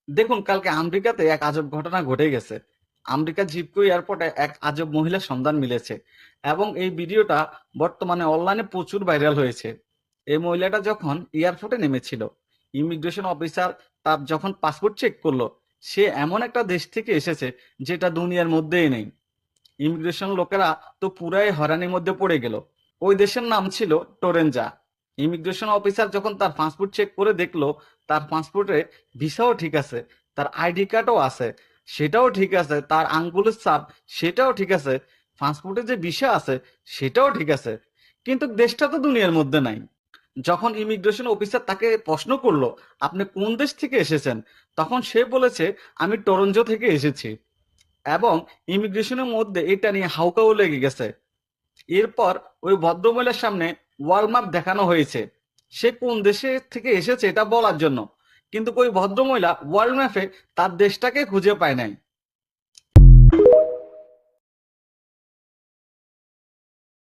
দেখুন, কালকে আমেরিকাতে এক আজব ঘটনা ঘটে গেছে। আমেরিকার জিপকো এয়ারপোর্টে এক আজব মহিলার সন্ধান মিলেছে এবং এই ভিডিওটা বর্তমানে অনলাইনে প্রচুর ভাইরাল হয়েছে। এই মহিলাটা যখন এয়ারপোর্টে নেমেছিল, ইমিগ্রেশন অফিসার তার যখন পাসপোর্ট চেক করলো, সে এমন একটা দেশ থেকে এসেছে যেটা দুনিয়ার মধ্যেই নেই। ইমিগ্রেশন লোকেরা তো পুরাই হয়রানির মধ্যে পড়ে গেল। ওই দেশের নাম ছিল টোরেনজা। ইমিগ্রেশন অফিসার যখন তার পাসপোর্ট চেক করে দেখলো, তার পাসপোর্টে ভিসাও ঠিক আছে, তার আইডি কার্ডও আছে, সেটাও ঠিক আছে, তার আঙ্গুলের ছাপ সেটাও ঠিক আছে, পাসপোর্টে যে ভিসা আছে সেটাও ঠিক আছে, কিন্তু দেশটা তো দুনিয়ার মধ্যে নাই। যখন ইমিগ্রেশন অফিসার তাকে প্রশ্ন করলো, আপনি কোন দেশ থেকে এসেছেন, তখন সে বলেছে, আমি টরন্টো থেকে এসেছি। এবং ইমিগ্রেশনের মধ্যে এটা নিয়ে হাউকাও লেগে গেছে। এরপর ওই ভদ্রমহিলার সামনে ওয়ার্ল্ড ম্যাপ দেখানো হয়েছে, সে কোন দেশে থেকে এসেছে এটা বলার জন্য, কিন্তু ওই ভদ্রমহিলা ওয়ার্ল্ড ম্যাপে তার দেশটাকে খুঁজে পায় নাই।